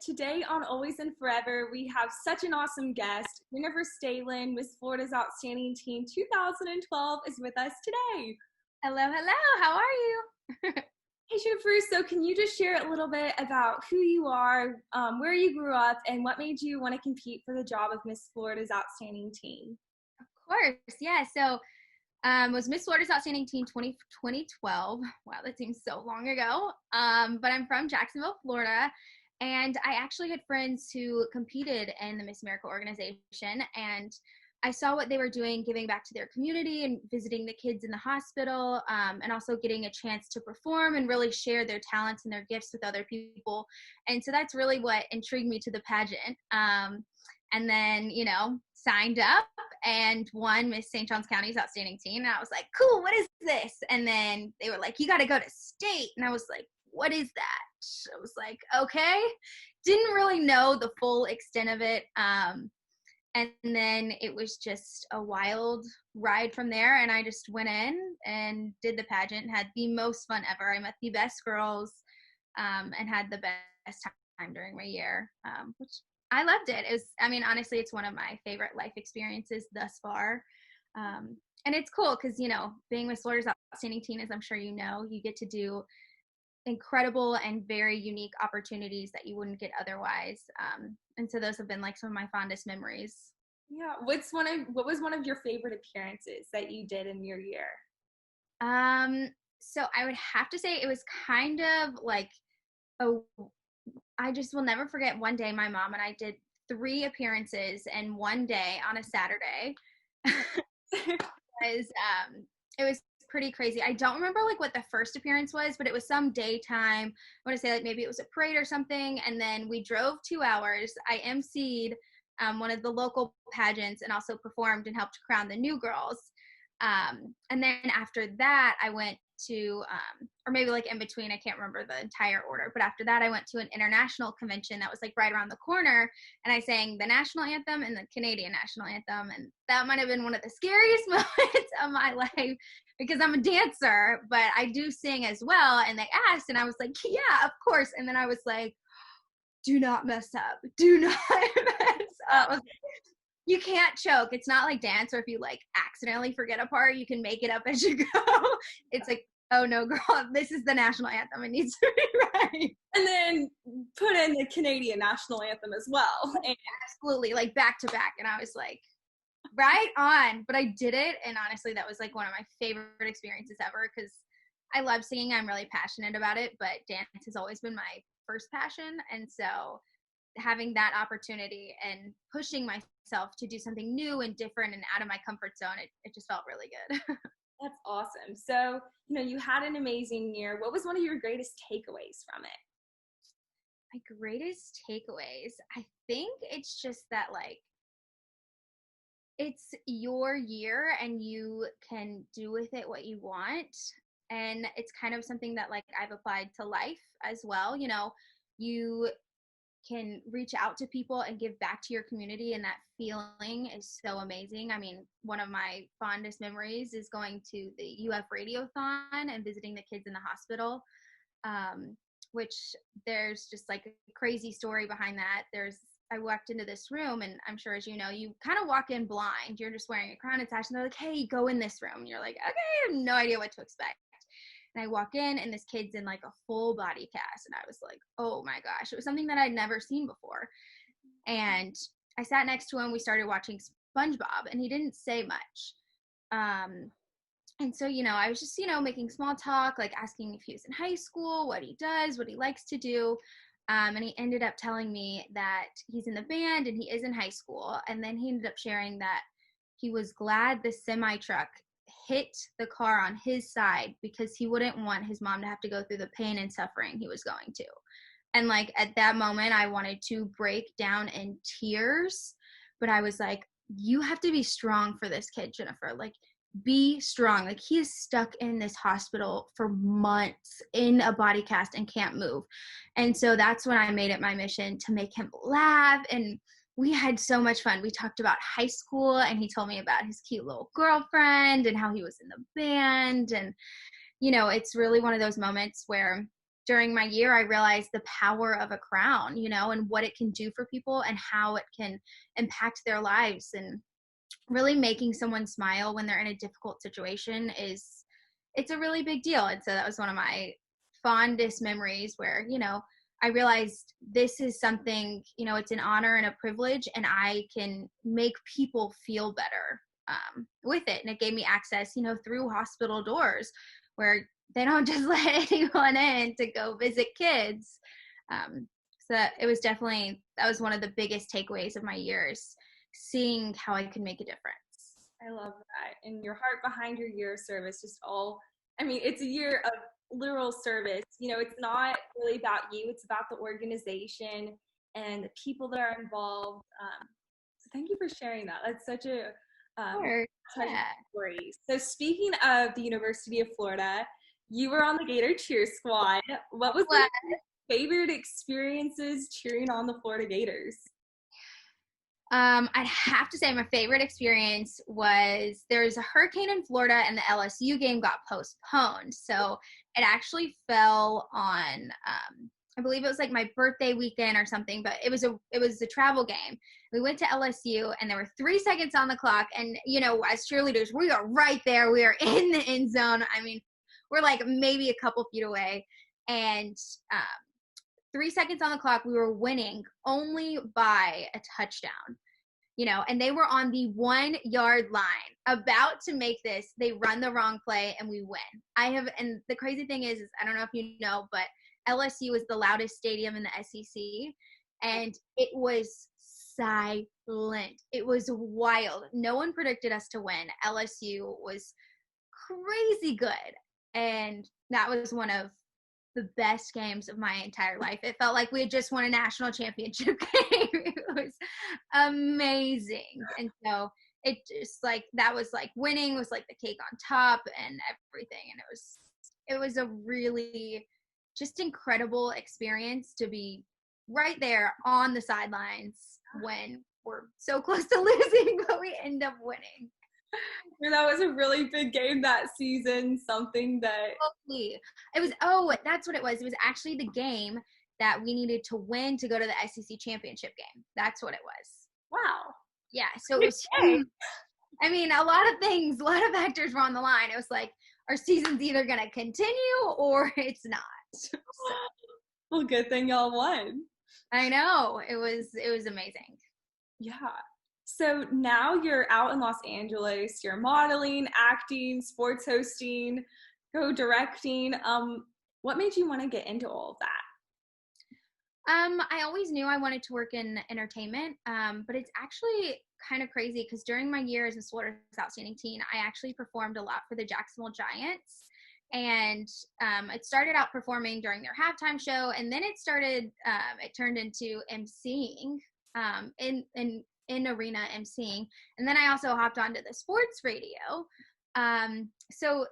today on Always and Forever, we have such an awesome guest. Jennifer Stehlin, Miss Florida's Outstanding Teen 2012, is with us today. Hello, hello. How are you? Hey, Jennifer, so can you just share a little bit about who you are, where you grew up, and what made you want to compete for the job of Miss Florida's Outstanding Teen? Of course, yeah. So was Miss Florida's Outstanding Teen 2012. Wow, that seems so long ago. But I'm from Jacksonville, Florida, and I actually had friends who competed in the Miss America organization, and I saw what they were doing, giving back to their community and visiting the kids in the hospital, and also getting a chance to perform and really share their talents and their gifts with other people. And so that's really what intrigued me to the pageant. And then, signed up and won Miss St. Johns County's Outstanding Teen. And I was like, cool, what is this? And then they were like, you got to go to state. And I was like, what is that? I was like, okay. Didn't really know the full extent of it. And then it was just a wild ride from there. And I just went in and did the pageant, had the most fun ever. I met the best girls, and had the best time during my year, which I loved it. Honestly, it's one of my favorite life experiences thus far. And it's cool because, being Miss Florida's Outstanding Teen, as I'm sure you know, you get to do incredible and very unique opportunities that you wouldn't get otherwise. And so those have been like some of my fondest memories. Yeah. What was one of your favorite appearances that you did in your year? So I would have to say it was kind of like, I just will never forget one day my mom and I did 3 appearances in one day on a Saturday. It was pretty crazy. I don't remember like what the first appearance was, but it was some daytime. I want to say like maybe it was a parade or something. And then we drove 2 hours. I emceed one of the local pageants and also performed and helped crown the new girls. And then after that, I went to, or maybe like in between, I can't remember the entire order, but after that, I went to an international convention that was like right around the corner, and I sang the national anthem and the Canadian national anthem, and that might have been one of the scariest moments of my life because I'm a dancer, but I do sing as well, and they asked, and I was like, yeah, of course, and then I was like, do not mess up, do not mess up. You can't choke. It's not like dance where if you like accidentally forget a part, you can make it up as you go. It's like, oh no, girl, this is the national anthem. It needs to be right. And then put in the Canadian national anthem as well. And absolutely, like back to back. And I was like, right on. But I did it. And honestly, that was like one of my favorite experiences ever because I love singing. I'm really passionate about it. But dance has always been my first passion. And so having that opportunity and pushing myself to do something new and different and out of my comfort zone, it just felt really good. That's awesome. So, you had an amazing year. What was one of your greatest takeaways from it? My greatest takeaways, I think it's just that like, it's your year and you can do with it what you want. And it's kind of something that like I've applied to life as well. You can reach out to people and give back to your community, and that feeling is so amazing. I mean, one of my fondest memories is going to the UF Radiothon and visiting the kids in the hospital, which there's just like a crazy story behind that. I walked into this room, and I'm sure as you know, you kind of walk in blind. You're just wearing a crown attached, and they're like, hey, go in this room. And you're like, okay, I have no idea what to expect. And I walk in, and this kid's in like a full body cast. And I was like, oh my gosh, it was something that I'd never seen before. And I sat next to him. We started watching SpongeBob, and he didn't say much. And so, I was just, making small talk, like asking if he was in high school, what he does, what he likes to do. And he ended up telling me that he's in the band and he is in high school. And then he ended up sharing that he was glad the semi truck hit the car on his side because he wouldn't want his mom to have to go through the pain and suffering he was going to. And like at that moment, I wanted to break down in tears, but I was like, you have to be strong for this kid, Jennifer. Like, be strong. Like, he is stuck in this hospital for months in a body cast and can't move. And so that's when I made it my mission to make him laugh. And we had so much fun. We talked about high school, and he told me about his cute little girlfriend and how he was in the band. And, it's really one of those moments where during my year, I realized the power of a crown, you know, and what it can do for people and how it can impact their lives. And really making someone smile when they're in a difficult situation it's a really big deal. And so that was one of my fondest memories where, you know, I realized this is something, you know, it's an honor and a privilege, and I can make people feel better with it. And it gave me access, you know, through hospital doors where they don't just let anyone in to go visit kids. So it was definitely, that was one of the biggest takeaways of my years, seeing how I can make a difference. I love that. And your heart behind your year of service, just all, I mean, it's a year of literal service. You know, it's not really about you, it's about the organization and the people that are involved. So thank you for sharing that. That's such a touching story. So speaking of the University of Florida, you were on the Gator cheer squad. What was one of your favorite experiences cheering on the Florida Gators? I'd have to say my favorite experience was there's a hurricane in Florida and the LSU game got postponed. So it actually fell on, I believe it was like my birthday weekend or something, but it was a travel game. We went to LSU and there were 3 seconds on the clock. And, you know, as cheerleaders, we are right there. We are in the end zone. I mean, we're like maybe a couple feet away. And 3 seconds on the clock, we were winning only by a touchdown, you know, and they were on the 1 yard line about to make this. They run the wrong play and we win. And the crazy thing is I don't know if you know, but LSU is the loudest stadium in the SEC, and it was silent. It was wild. No one predicted us to win. LSU was crazy good. And that was one of the best games of my entire life. It felt like we had just won a national championship game. It was amazing. And so it just like, that was like winning was like the cake on top and everything. And it was a really just incredible experience to be right there on the sidelines when we're so close to losing, but we end up winning. That was a really big game that season, something that it was, that's what it was. It was actually the game that we needed to win to go to the SEC championship game. That's what it was. Wow. Yeah, so it was huge. I mean, a lot of factors were on the line. It was like, our season's either going to continue or it's not. So, well, good thing y'all won. I know. It was amazing. Yeah. So now you're out in Los Angeles, you're modeling, acting, sports hosting, co-directing. What made you want to get into all of that? I always knew I wanted to work in entertainment, but it's actually kind of crazy because during my year as a Florida's Outstanding Teen, I actually performed a lot for the Jacksonville Giants. And it started out performing during their halftime show, and then it turned into emceeing in arena emceeing. And then I also hopped onto the sports radio. So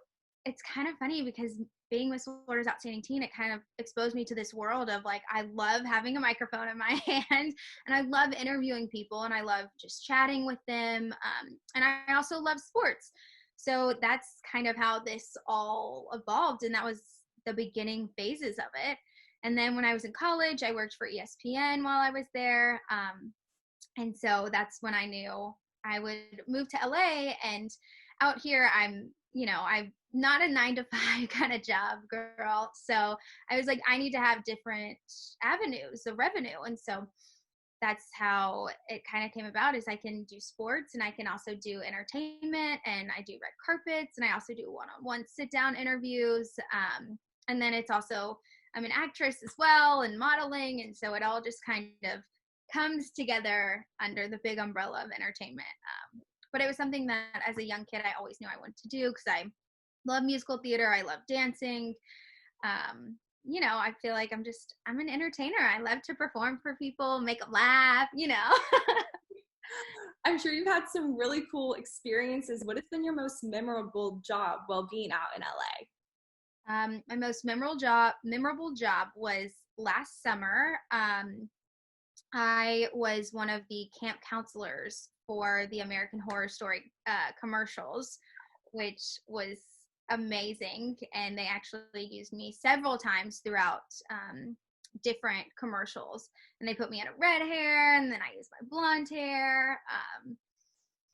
it's kind of funny because being with Florida's Outstanding Teen, it kind of exposed me to this world of like, I love having a microphone in my hand, and I love interviewing people, and I love just chatting with them. And I also love sports. So that's kind of how this all evolved. And that was the beginning phases of it. And then when I was in college, I worked for ESPN while I was there. And so that's when I knew I would move to LA. And out here, I'm not a 9-to-5 kind of job girl. So I was like, I need to have different avenues of revenue. And so that's how it kind of came about, is I can do sports and I can also do entertainment, and I do red carpets, and I also do one-on-one sit-down interviews. And then it's also, I'm an actress as well and modeling. And so it all just kind of comes together under the big umbrella of entertainment. But it was something that as a young kid, I always knew I wanted to do because I love musical theater. I love dancing. I feel like I'm an entertainer. I love to perform for people, make them laugh, I'm sure you've had some really cool experiences. What has been your most memorable job while being out in LA? My most memorable job was last summer. I was one of the camp counselors for the American Horror Story commercials, which was amazing. And they actually used me several times throughout different commercials. And they put me in a red hair, and then I used my blonde hair.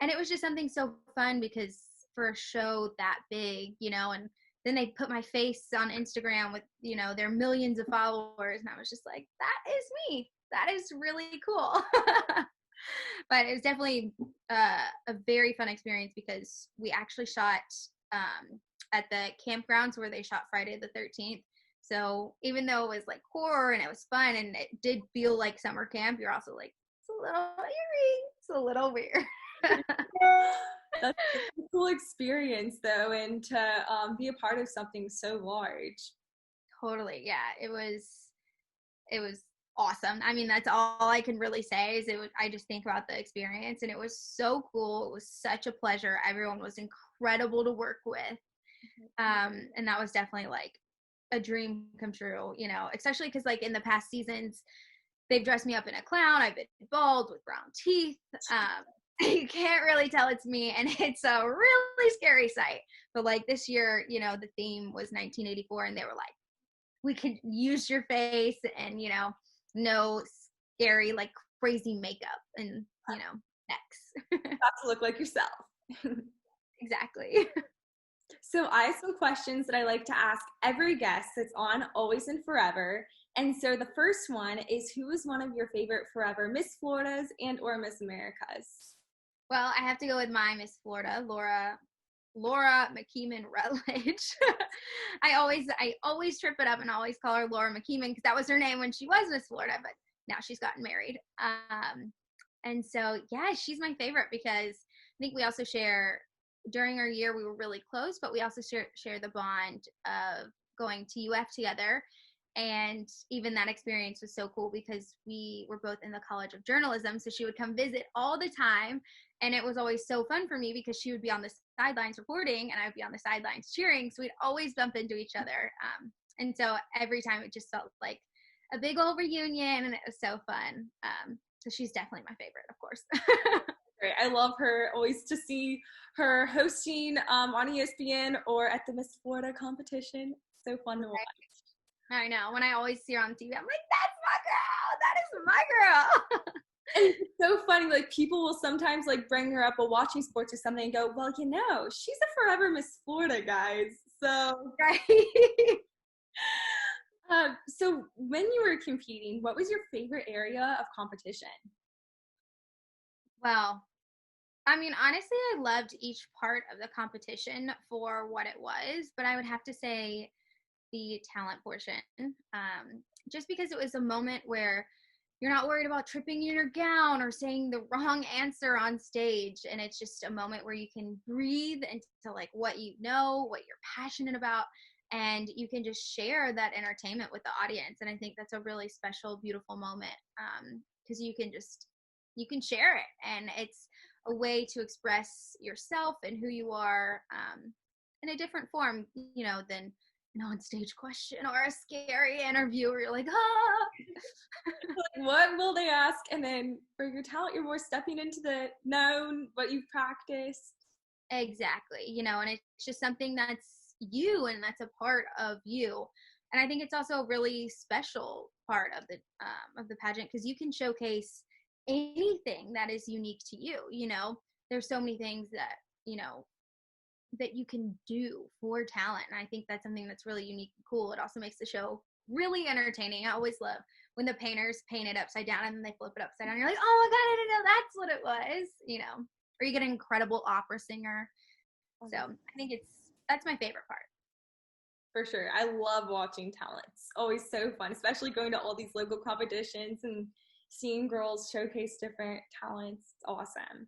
And it was just something so fun because for a show that big, and then they put my face on Instagram with, their millions of followers. And I was just like, that is me. That is really cool. But it was definitely a very fun experience because we actually shot at the campgrounds where they shot Friday the 13th. So even though it was like horror and it was fun and it did feel like summer camp, you're also like, it's a little eerie. It's a little weird. That's a cool experience though, and to be a part of something so large. Totally. Yeah. It was awesome. I mean, that's all I can really say is I just think about the experience, and it was so cool. It was such a pleasure. Everyone was incredible to work with. And that was definitely like a dream come true, especially because like in the past seasons, they've dressed me up in a clown. I've been bald with brown teeth. You can't really tell it's me, and it's a really scary sight. But like this year, the theme was 1984, and they were like, we could use your face, and no scary like crazy makeup, and next. Have to look like yourself. Exactly. So I have some questions that I like to ask every guest that's on Always and Forever. And so the first one is, who is one of your favorite forever Miss Floridas and or Miss Americas? Well, I have to go with my Miss Florida, Laura McKeeman Rutledge. I always trip it up and always call her Laura McKeeman because that was her name when she was Miss Florida, but now she's gotten married. And so, yeah, she's my favorite because I think we also share, during our year, we were really close, but we also share the bond of going to UF together. And even that experience was so cool because we were both in the College of Journalism. So she would come visit all the time. And it was always so fun for me because she would be on the sidelines reporting and I would be on the sidelines cheering. So we'd always bump into each other. And so every time it just felt like a big old reunion, and it was so fun. So she's definitely my favorite, of course. Great. I love her. Always to see her hosting on ESPN or at the Miss Florida competition. So fun to watch. I know. When I always see her on TV, I'm like, that's my girl. That is my girl. And it's so funny. Like, people will sometimes like bring her up while watching sports or something and go, well, she's a forever Miss Florida, guys. So, right. So when you were competing, what was your favorite area of competition? Well, I mean, honestly, I loved each part of the competition for what it was, but I would have to say the talent portion, just because it was a moment where you're not worried about tripping in your gown or saying the wrong answer on stage. And it's just a moment where you can breathe into like what what you're passionate about, and you can just share that entertainment with the audience. And I think that's a really special, beautiful moment, because you can share it, and it's a way to express yourself and who you are in a different form, than an on-stage question or a scary interview where you're like, like, what will they ask? And then for your talent, you're more stepping into the known, what you've practiced. Exactly. And it's just something that's you, and that's a part of you. And I think it's also a really special part of the pageant because you can showcase anything that is unique to you. There's so many things that that you can do for talent, and I think that's something that's really unique and cool. It also makes the show really entertaining. I always love when the painters paint it upside down and then they flip it upside down. You're like, oh my god, I didn't know that's what it was. Or you get an incredible opera singer. So I think that's my favorite part. For sure. I love watching talent. It's always so fun, especially going to all these local competitions and seeing girls showcase different talents. It's awesome.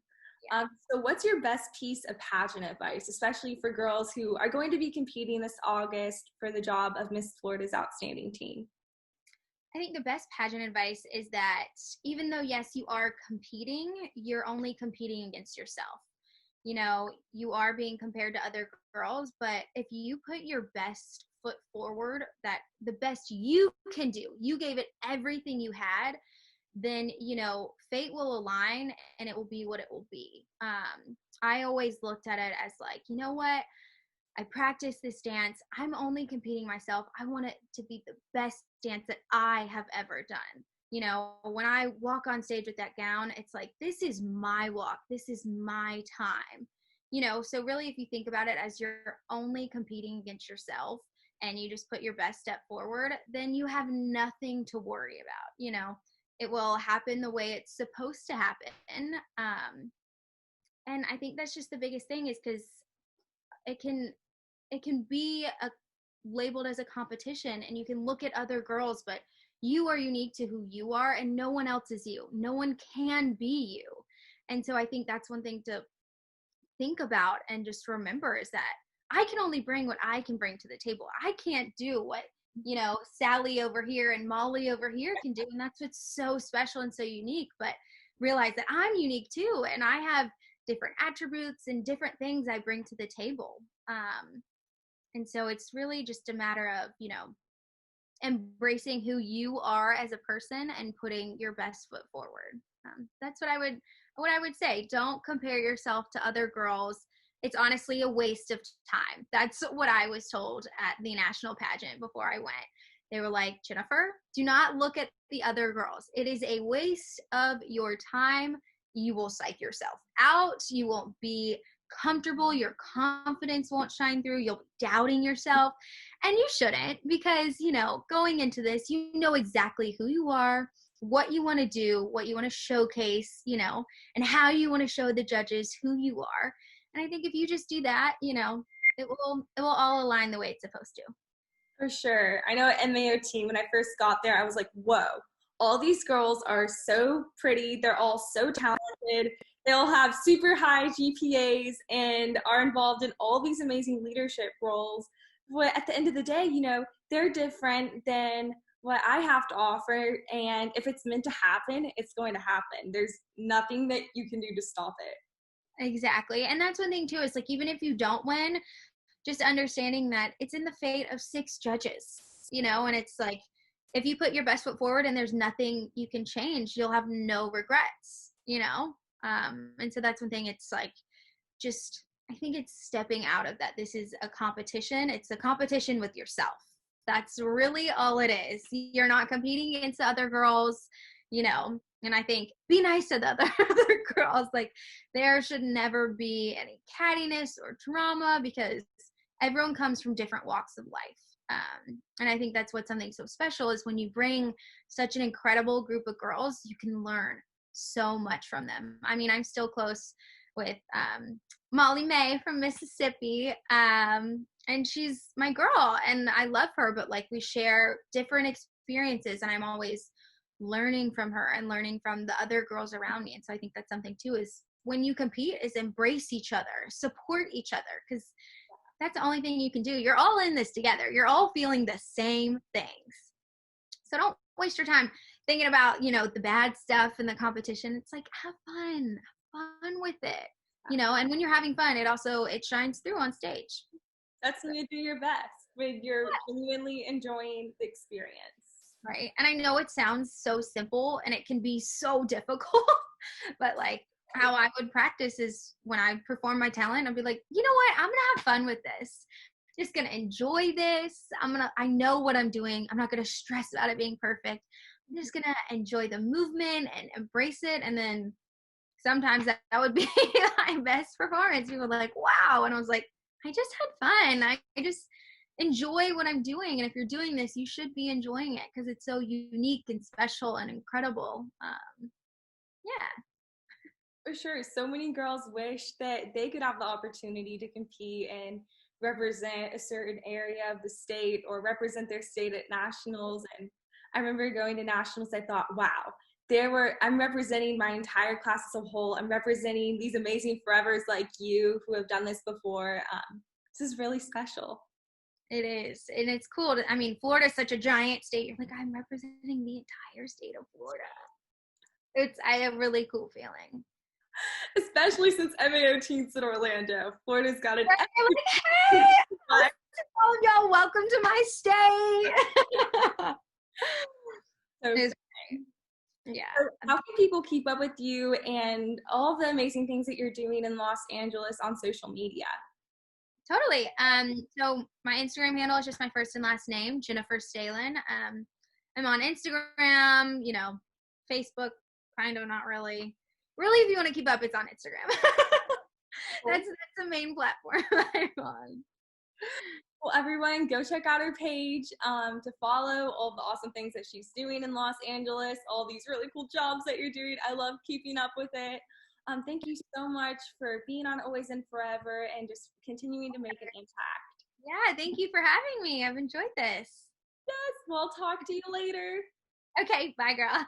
Yeah. So what's your best piece of pageant advice, especially for girls who are going to be competing this August for the job of Miss Florida's Outstanding Teen? I think the best pageant advice is that even though, yes, you are competing, you're only competing against yourself. You are being compared to other girls, but if you put your best foot forward, that the best you can do, you gave it everything you had, then, fate will align and it will be what it will be. I always looked at it as like, you know what? I practice this dance. I'm only competing myself. I want it to be the best dance that I have ever done. You know, when I walk on stage with that gown, it's like, this is my walk. This is my time. You know, so really, if you think about it as you're only competing against yourself and you just put your best step forward, then you have nothing to worry about. You know, it will happen the way it's supposed to happen. And I think that's just the biggest thing, is because it can be labeled as a competition, and you can look at other girls, but you are unique to who you are, and no one else is you. No one can be you. And so I think that's one thing to think about and just remember, is that I can only bring what I can bring to the table. I can't do what, you know, Sally over here and Molly over here can do. And that's what's so special and so unique. But realize that I'm unique too, and I have different attributes and different things I bring to the table. And so it's really just a matter of, you know, embracing who you are as a person and putting your best foot forward. That's what I would say. Don't compare yourself to other girls. It's honestly a waste of time. That's what I was told at the national pageant before I went. They were like, Jennifer, do not look at the other girls. It is a waste of your time. You will psych yourself out. You won't be comfortable. Your confidence won't shine through. You'll be doubting yourself. And you shouldn't, because, you know, going into this, you know exactly who you are, what you want to do, what you want to showcase, you know, and how you want to show the judges who you are. And I think if you just do that, you know, it will all align the way it's supposed to. For sure. I know at MFLOTeen, when I first got there, I was like, whoa, all these girls are so pretty. They're all so talented. They all have super high GPAs and are involved in all these amazing leadership roles. But at the end of the day, you know, they're different than what I have to offer. And if it's meant to happen, it's going to happen. There's nothing that you can do to stop it. Exactly. And that's one thing too, is like, even if you don't win, just understanding that it's in the fate of 6 judges, you know, and it's like, if you put your best foot forward and there's nothing you can change, you'll have no regrets, you know? And so that's one thing. It's like, just, I think it's stepping out of that. This is a competition. It's a competition with yourself. That's really all it is. You're not competing against the other girls, you know, and I think be nice to the other girls. Like, there should never be any cattiness or drama, because everyone comes from different walks of life. And I think that's what's something so special, is when you bring such an incredible group of girls, you can learn so much from them. I mean, I'm still close with Molly May from Mississippi, and she's my girl, and I love her, but like, we share different experiences, and I'm always learning from her and learning from the other girls around me. And so I think that's something too, is when you compete, is embrace each other, support each other, because that's the only thing you can do. You're all in this together. You're all feeling the same things. So don't waste your time thinking about, you know, the bad stuff in the competition. It's like, have fun with it, you know, and when you're having fun, it shines through on stage. That's when you do your best, when you're genuinely enjoying the experience. Right. And I know it sounds so simple and it can be so difficult, but like, how I would practice is when I perform my talent, I'd be like, you know what? I'm going to have fun with this. Just going to enjoy this. I know what I'm doing. I'm not going to stress about it being perfect. I'm just going to enjoy the movement and embrace it. And then sometimes that would be my best performance. People were like, wow. And I was like, I just had fun. I just enjoy what I'm doing. And if you're doing this, you should be enjoying it, because it's so unique and special and incredible. Yeah. For sure. So many girls wish that they could have the opportunity to compete and represent a certain area of the state, or represent their state at nationals. And I remember going to nationals, I thought, wow, I'm representing my entire class as a whole. I'm representing these amazing forevers like you who have done this before. This is really special. It is. And it's cool. I mean, Florida is such a giant state. You're like, I'm representing the entire state of Florida. It's a really cool feeling. Especially since MFLOTeen's in Orlando. Florida's got an hey, all y'all, welcome to my state. Yeah. So how can people keep up with you and all the amazing things that you're doing in Los Angeles on social media? Totally. So my Instagram handle is just my first and last name, Jennifer Stehlin. I'm on Instagram, Facebook, kind of not really. Really, if you want to keep up, it's on Instagram. That's the main platform I'm on. Well, everyone, go check out her page to follow all the awesome things that she's doing in Los Angeles, all these really cool jobs that you're doing. I love keeping up with it. Thank you so much for being on Always and Forever and just continuing to make an impact. Yeah, thank you for having me. I've enjoyed this. Yes, we'll talk to you later. Okay, bye, girl.